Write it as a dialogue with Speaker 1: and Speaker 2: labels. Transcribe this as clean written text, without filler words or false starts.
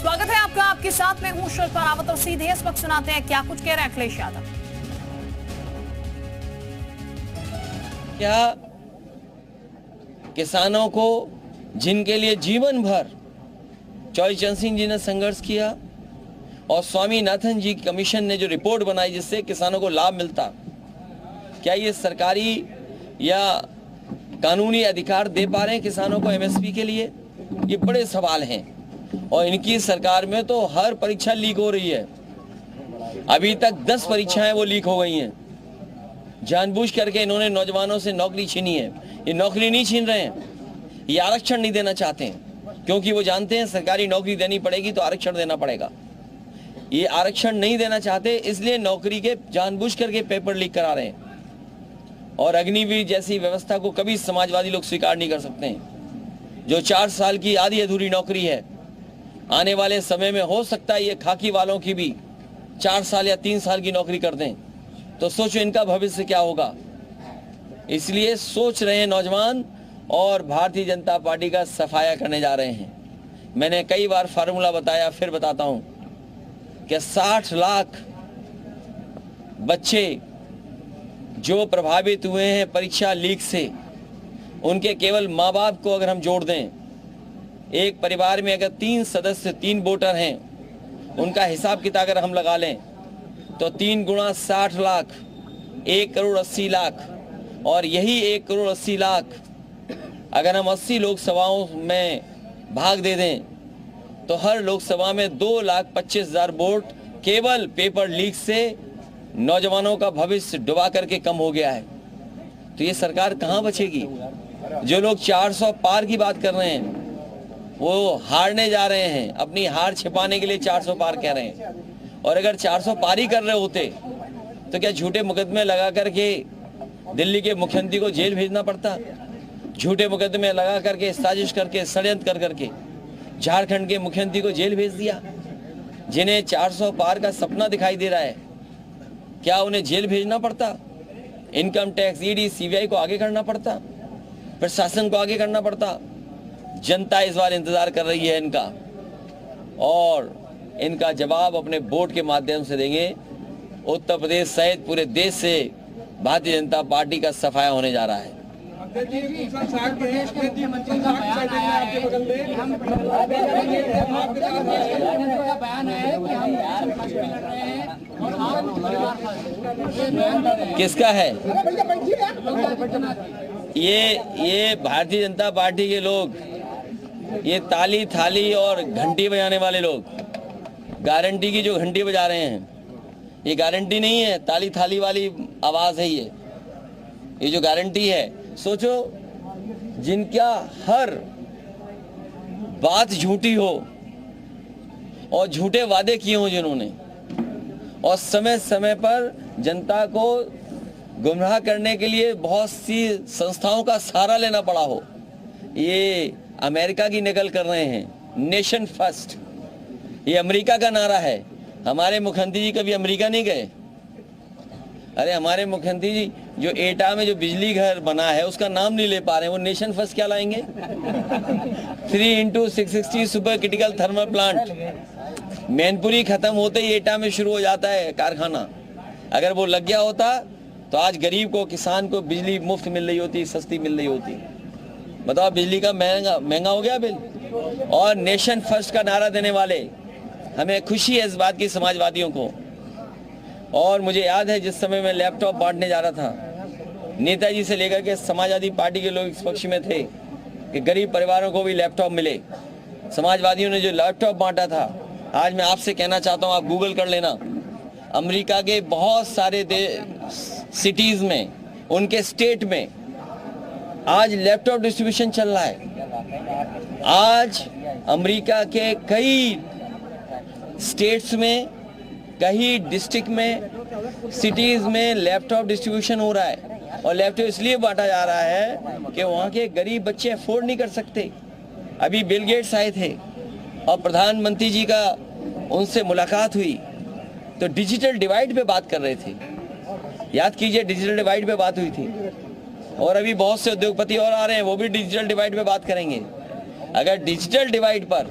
Speaker 1: स्वागत है आपका, आपके साथ में हूं शिल्पा रावत और सीधे इस वक्त सुनाते हैं क्या कुछ कह रहे हैं अखिलेश यादव।
Speaker 2: क्या किसानों को जिनके लिए जीवन भर चौधरी सिंह जी ने संघर्ष किया और स्वामीनाथन जी कमीशन ने जो रिपोर्ट बनाई जिससे किसानों को लाभ मिलता, क्या ये सरकारी या कानूनी अधिकार दे पा रहे हैं किसानों को एमएसपी के लिए? ये बड़े सवाल हैं और इनकी सरकार में तो हर परीक्षा लीक हो रही है। अभी तक 10 परीक्षाएं वो लीक हो गई हैं। जानबूझ करके इन्होंने नौजवानों से नौकरी छीनी है। ये नौकरी नहीं छीन रहे हैं, ये आरक्षण नहीं देना चाहते हैं, क्योंकि वो जानते हैं सरकारी नौकरी देनी पड़ेगी तो आरक्षण देना पड़ेगा। ये आरक्षण नहीं देना चाहते, इसलिए नौकरी के जानबूझ करके पेपर लीक करा रहे हैं। और अग्निवीर जैसी व्यवस्था को कभी समाजवादी लोग स्वीकार नहीं कर सकते हैं। जो 4 साल की आधी अधूरी नौकरी है, आने वाले समय में हो सकता है ये खाकी वालों की भी 4 साल या 3 साल की नौकरी कर दें, तो सोचो इनका भविष्य क्या होगा। इसलिए सोच रहे हैं नौजवान और भारतीय जनता पार्टी का सफाया करने जा रहे हैं। मैंने कई बार फार्मूला बताया, फिर बताता हूं कि 60 लाख बच्चे जो प्रभावित हुए हैं परीक्षा लीक से, उनके केवल माँ बाप को अगर हम जोड़ दें, एक परिवार में अगर 3 सदस्य 3 वोटर हैं, उनका हिसाब किताब अगर हम लगा लें तो 3 गुणा 60 लाख 1 करोड़ 80 लाख, और यही 1 करोड़ 80 लाख अगर हम 80 लोकसभाओं में भाग दे दें तो हर लोकसभा में 2,25,000 वोट केवल पेपर लीक से नौजवानों का भविष्य डुबा करके कम हो गया है। तो ये सरकार कहाँ बचेगी? जो लोग 400 पार की बात कर रहे हैं वो हारने जा रहे हैं, अपनी हार छिपाने के लिए 400 पार कह रहे हैं। और अगर 400 पार ही कर रहे होते तो क्या झूठे मुकदमे लगा करके दिल्ली के मुख्यमंत्री को जेल भेजना पड़ता? झूठे मुकदमे लगा करके साजिश करके षड्यंत्र कर करके झारखंड के मुख्यमंत्री को जेल भेज दिया। जिन्हें 400 पार का सपना दिखाई दे रहा है, क्या उन्हें जेल भेजना पड़ता? इनकम टैक्स, ईडी, सीबीआई को आगे करना पड़ता? प्रशासन को आगे करना पड़ता? जनता इस बार इंतजार कर रही है इनका, और इनका जवाब अपने वोट के माध्यम से देंगे। उत्तर प्रदेश सहित पूरे देश से भारतीय जनता पार्टी का सफाया होने जा रहा है। किसका है ये भारतीय जनता पार्टी के लोग, ये ताली थाली और घंटी बजाने वाले लोग, गारंटी की जो घंटी बजा रहे हैं, ये गारंटी नहीं है, ताली थाली वाली आवाज है। ये जो गारंटी है, सोचो जिनका हर बात झूठी हो और झूठे वादे किए हो जिन्होंने, और समय समय पर जनता को गुमराह करने के लिए बहुत सी संस्थाओं का सहारा लेना पड़ा हो। ये अमेरिका की नकल कर रहे हैं, नेशन फर्स्ट, ये अमेरिका का नारा है। हमारे मुख्यमंत्री जी कभी अमेरिका नहीं गए? अरे हमारे मुख्यमंत्री जी जो एटा में जो बिजली घर बना है उसका नाम नहीं ले पा रहे हैं, वो नेशन फर्स्ट क्या लाएंगे? 3x660 super critical thermal plant Mainpuri खत्म होते ही एटा में शुरू हो जाता है कारखाना। अगर वो लग गया होता तो आज गरीब को, किसान को बिजली मुफ्त मिल रही होती, सस्ती मिल रही होती। बताओ, बिजली का महंगा हो गया बिल। और नेशन फर्स्ट का नारा देने वाले, हमें खुशी है इस बात की समाजवादियों को। और मुझे याद है जिस समय मैं लैपटॉप बांटने जा रहा था, नेताजी से लेकर के समाजवादी पार्टी के लोग इस पक्ष में थे कि गरीब परिवारों को भी लैपटॉप मिले। समाजवादियों ने जो लैपटॉप बांटा था, आज मैं आपसे कहना चाहता हूँ, आप गूगल कर लेना, अमेरिका के बहुत सारे सिटीज में, उनके स्टेट में आज लैपटॉप डिस्ट्रीब्यूशन चल रहा है। आज अमेरिका के कई स्टेट्स में, कई डिस्ट्रिक्ट में, सिटीज में लैपटॉप डिस्ट्रीब्यूशन हो रहा है। और लैपटॉप इसलिए बांटा जा रहा है कि वहाँ के गरीब बच्चे अफोर्ड नहीं कर सकते। अभी बिल गेट्स आए थे और प्रधानमंत्री जी का उनसे मुलाकात हुई तो डिजिटल डिवाइड पे बात कर रहे थे। याद कीजिए, डिजिटल डिवाइड पे बात हुई थी। और अभी बहुत से उद्योगपति और आ रहे हैं, वो भी डिजिटल डिवाइड पे बात करेंगे। अगर डिजिटल डिवाइड पर